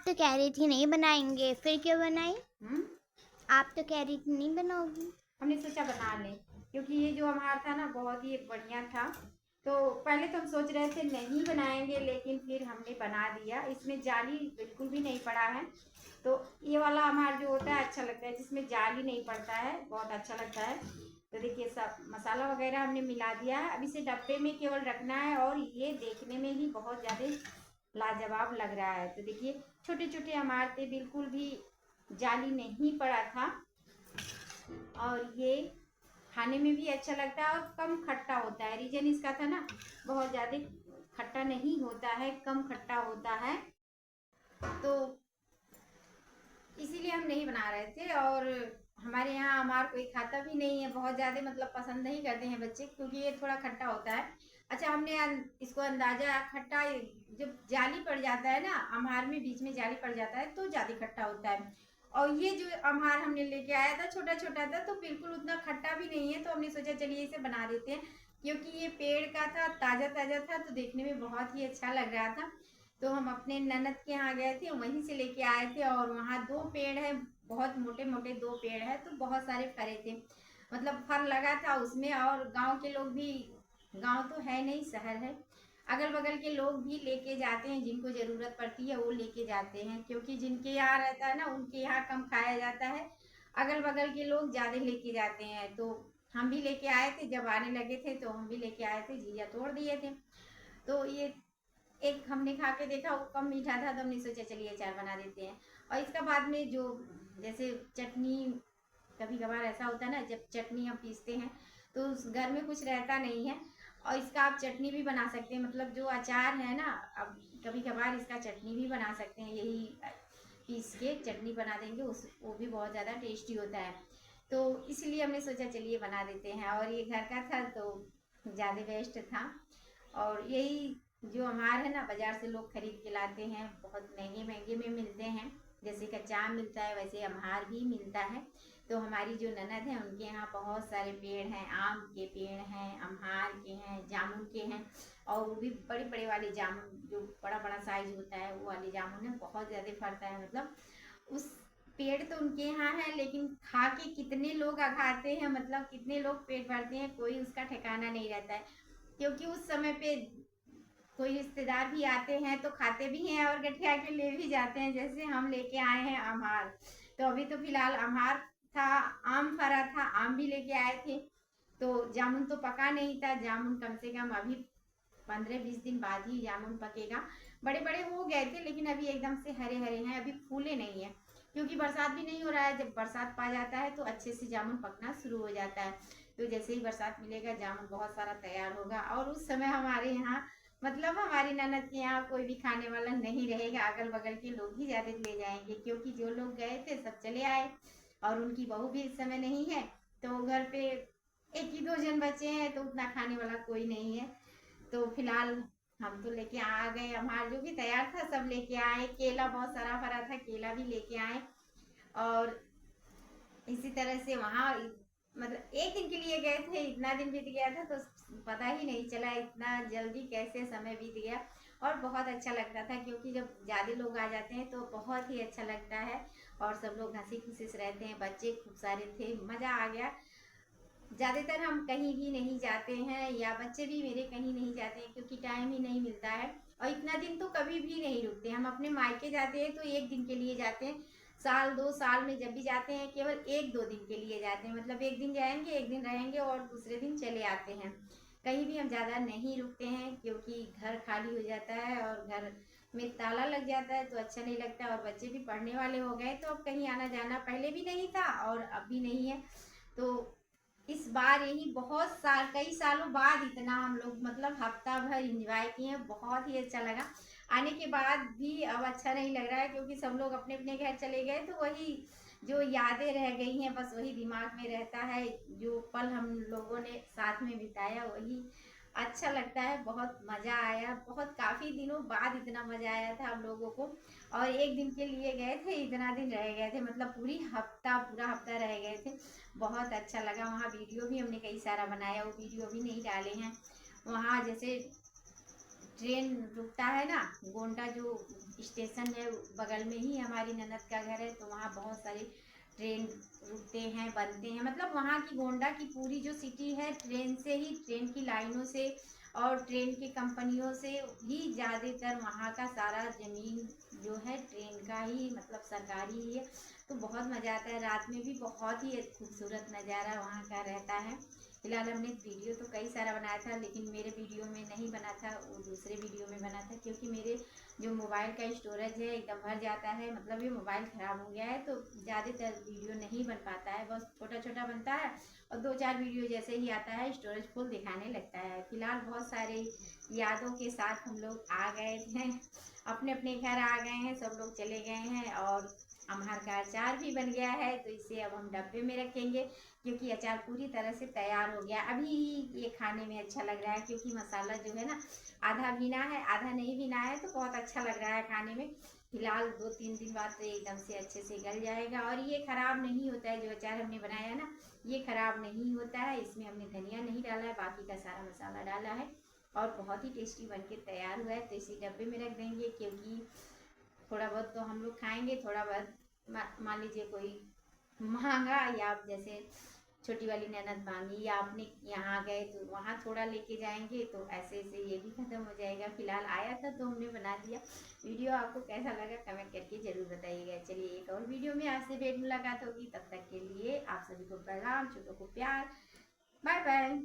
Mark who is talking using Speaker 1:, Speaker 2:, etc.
Speaker 1: तो कह रही थी नहीं बनाएंगे, फिर क्यों बनाई?
Speaker 2: हम्म।
Speaker 1: आप तो कह रही थी नहीं बनाओगी।
Speaker 2: हमने सोचा बना लें, क्योंकि ये जो हमारा था ना बहुत ही बढ़िया था। तो पहले तो हम सोच रहे थे नहीं बनाएंगे, लेकिन फिर हमने बना दिया। इसमें जाली बिल्कुल भी नहीं पड़ा है। तो ये वाला हमारा जो होता है अच्छा लगता है, जिसमें जाली नहीं पड़ता है, बहुत अच्छा लगता है। तो देखिए सब मसाला वगैरह हमने मिला दिया है। अब इसे डब्बे में केवल रखना है, और ये देखने में ही बहुत ज़्यादा लाजवाब लग रहा है। तो देखिए छोटे छोटे हमारे थे, बिल्कुल भी जाली नहीं पड़ा था, और ये खाने में भी अच्छा लगता है और कम खट्टा होता है। रीजन इसका था ना, बहुत ज़्यादा खट्टा नहीं होता है, कम खट्टा होता है, तो इसीलिए हम नहीं बना रहे थे। और हमारे यहाँ अमार कोई खाता भी नहीं है, बहुत ज़्यादा मतलब पसंद नहीं करते हैं बच्चे, क्योंकि ये थोड़ा खट्टा होता है। अच्छा, हमने इसको अंदाजा खट्टा जब जाली पड़ जाता है ना, अमार में बीच में जाली पड़ जाता है तो ज़्यादा खट्टा होता है। और ये जो अमार हमने लेके आया था छोटा छोटा था, तो बिल्कुल उतना खट्टा भी नहीं है। तो हमने सोचा चलिए इसे बना देते हैं, क्योंकि ये पेड़ का था, ताज़ा ताज़ा था, तो देखने में बहुत ही अच्छा लग रहा था। तो हम अपने ननद के यहाँ गए थे, वहीं से लेके आए थे, और वहाँ दो पेड़ है, बहुत मोटे मोटे दो पेड़ है, तो बहुत सारे फरे थे, मतलब फल लगा था उसमें। और गांव के लोग भी, गांव तो है नहीं शहर है, अगल बगल के लोग भी लेके जाते हैं, जिनको ज़रूरत पड़ती है वो लेके जाते हैं, क्योंकि जिनके यहाँ रहता है ना उनके यहाँ कम खाया जाता है, अगल बगल के लोग ज़्यादा लेके जाते हैं। तो हम भी लेके आए थे, जब आने लगे थे तो हम भी लेके आए थे, जीजा तोड़ दिए थे। तो ये एक हमने खा के देखा, वो कम मीठा था, तो हमने सोचा चलिए अचार बना देते हैं। और इसका बाद में जो जैसे चटनी, कभी कभार ऐसा होता है ना, जब चटनी हम पीसते हैं तो उस घर में कुछ रहता नहीं है, और इसका आप चटनी भी बना सकते हैं, मतलब जो अचार है ना, अब कभी कभार इसका चटनी भी बना सकते हैं, यही पीस के चटनी बना देंगे, उस वो भी बहुत ज़्यादा टेस्टी होता है। तो इसलिए हमने सोचा चलिए बना देते हैं, और ये घर का था तो ज़्यादा बेस्ट था। और यही जो अमार है ना, बाजार से लोग खरीद के लाते हैं, बहुत महंगे महंगे में मिलते हैं, जैसे कच्चा आम मिलता है वैसे अमहार भी मिलता है। तो हमारी जो ननद है उनके यहाँ बहुत सारे पेड़ हैं, आम के पेड़ हैं, अमहार के हैं, जामुन के हैं, और वो भी बड़े बड़े वाले जामुन, जो बड़ा बड़ा साइज होता है वो वाले जामुन है, बहुत ज़्यादा फरता है। मतलब उस पेड़ तो उनके यहाँ है, लेकिन खा के कितने लोग खाते हैं, मतलब कितने लोग पेट भरते हैं, कोई उसका ठिकाना नहीं रहता है। क्योंकि उस समय पे कोई रिश्तेदार भी आते हैं तो खाते भी हैं, और गठिया के ले भी जाते हैं, जैसे हम लेके आए हैं अमहार। तो अभी तो फिलहाल अमहार था, आम फरा था, आम भी लेके आए थे। तो जामुन तो पका नहीं था, जामुन कम से कम अभी 15-20 दिन बाद ही जामुन पकेगा। बड़े बड़े हो गए थे, लेकिन अभी एकदम से हरे हरे हैं, अभी फूले नहीं है, क्योंकि बरसात भी नहीं हो रहा है। जब बरसात पा जाता है तो अच्छे से जामुन पकना शुरू हो जाता है। तो जैसे ही बरसात मिलेगा जामुन बहुत सारा तैयार होगा, और उस समय हमारे यहाँ, मतलब हमारी ननद के यहाँ कोई भी खाने वाला नहीं रहेगा, अगल बगल के लोग ही ज्यादा ले जाएंगे, क्योंकि जो लोग गए थे सब चले आए, और उनकी बहू भी इस समय नहीं है। तो घर पे एक ही दो जन बचे हैं, तो उतना खाने वाला कोई नहीं है। तो फिलहाल हम तो लेके आ गए, हमारा जो भी तैयार था सब लेके आए, केला बहुत सारा भरा था, केला भी लेके आए। और इसी तरह से वहाँ, मतलब एक दिन के लिए गए थे, इतना दिन बीत गया था तो पता ही नहीं चला, इतना जल्दी कैसे समय बीत गया। और बहुत अच्छा लगता था, क्योंकि जब ज़्यादा लोग आ जाते हैं तो बहुत ही अच्छा लगता है, और सब लोग हंसी खुशी से रहते हैं, बच्चे खूब सारे थे, मज़ा आ गया। ज़्यादातर हम कहीं भी नहीं जाते हैं, या बच्चे भी मेरे कहीं नहीं जाते हैं, क्योंकि टाइम ही नहीं मिलता है। और इतना दिन तो कभी भी नहीं रुकते, हम अपने मायके जाते हैं तो एक दिन के लिए जाते हैं, साल 2 साल में जब भी जाते हैं केवल 1-2 दिन के लिए जाते हैं, मतलब एक दिन जाएंगे, एक दिन रहेंगे, और दूसरे दिन चले आते हैं। कहीं भी हम ज़्यादा नहीं रुकते हैं, क्योंकि घर खाली हो जाता है और घर में ताला लग जाता है तो अच्छा नहीं लगता, और बच्चे भी पढ़ने वाले हो गए, तो अब कहीं आना जाना पहले भी नहीं था और अब भी नहीं है। तो इस बार यही बहुत साल, कई सालों बाद इतना हम लोग मतलब हफ्ता भर इंजॉय किए, बहुत ही अच्छा लगा। आने के बाद भी अब अच्छा नहीं लग रहा है, क्योंकि सब लोग अपने अपने घर चले गए, तो वही जो यादें रह गई हैं बस वही दिमाग में रहता है, जो पल हम लोगों ने साथ में बिताया वही अच्छा लगता है। बहुत मज़ा आया, बहुत काफ़ी दिनों बाद इतना मज़ा आया था हम लोगों को। और एक दिन के लिए गए थे, इतना दिन रह गए थे, मतलब पूरा हफ्ता रह गए थे। बहुत अच्छा लगा, वहाँ वीडियो भी हमने कई सारा बनाया, वो वीडियो भी नहीं डाले हैं। वहाँ जैसे ट्रेन रुकता है ना, गोंडा जो स्टेशन है, बगल में ही हमारी ननद का घर है, तो वहाँ बहुत सारे ट्रेन रुकते हैं, बनते हैं। मतलब वहाँ की गोंडा की पूरी जो सिटी है, ट्रेन से ही, ट्रेन की लाइनों से और ट्रेन की कंपनियों से ही ज़्यादातर वहाँ का सारा ज़मीन जो है ट्रेन का ही, मतलब सरकारी ही है। तो बहुत मज़ा आता है, रात में भी बहुत ही खूबसूरत नज़ारा वहाँ का रहता है। फिलहाल हमने वीडियो तो कई सारा बनाया था, लेकिन मेरे वीडियो में नहीं बना था, वो दूसरे वीडियो में बना था, क्योंकि मेरे जो मोबाइल का स्टोरेज है एकदम भर जाता है। मतलब ये मोबाइल ख़राब हो गया है, तो ज़्यादातर वीडियो नहीं बन पाता है, बस छोटा छोटा बनता है और 2-4 वीडियो जैसे ही आता है स्टोरेज फुल दिखाने लगता है। फिलहाल बहुत सारे यादों के साथ हम लोग आ गए हैं, अपने अपने घर आ गए हैं, सब लोग चले गए हैं और अमहर का अचार भी बन गया है। तो इसे अब हम डब्बे में रखेंगे, क्योंकि अचार पूरी तरह से तैयार हो गया। अभी ये खाने में अच्छा लग रहा है, क्योंकि मसाला जो है ना आधा भीना है आधा नहीं भीना है, तो बहुत अच्छा लग रहा है खाने में। फिलहाल 2-3 दिन बाद तो एकदम से अच्छे से गल जाएगा। और ये खराब नहीं होता है, जो अचार हमने बनाया है ना, ये खराब नहीं होता है। इसमें हमने धनिया नहीं डाला है, बाकी का सारा मसाला डाला है और बहुत ही टेस्टी बन के तैयार हुआ है। तो इसी डब्बे में रख देंगे, क्योंकि थोड़ा बहुत तो हम लोग खाएंगे, थोड़ा बहुत मान लीजिए कोई मांगा, या जैसे छोटी वाली ननद मांगी, या अपने यहाँ गए तो वहाँ थोड़ा लेके जाएंगे, तो ऐसे ऐसे ये भी खत्म हो जाएगा। फिलहाल आया था तो हमने बना दिया। वीडियो आपको कैसा लगा कमेंट करके जरूर बताइएगा। चलिए एक और वीडियो में आपसे भेंट मुलाकात होगी, तब तक के लिए आप सभी को प्रणाम, छोटों को प्यार, बाय बाय।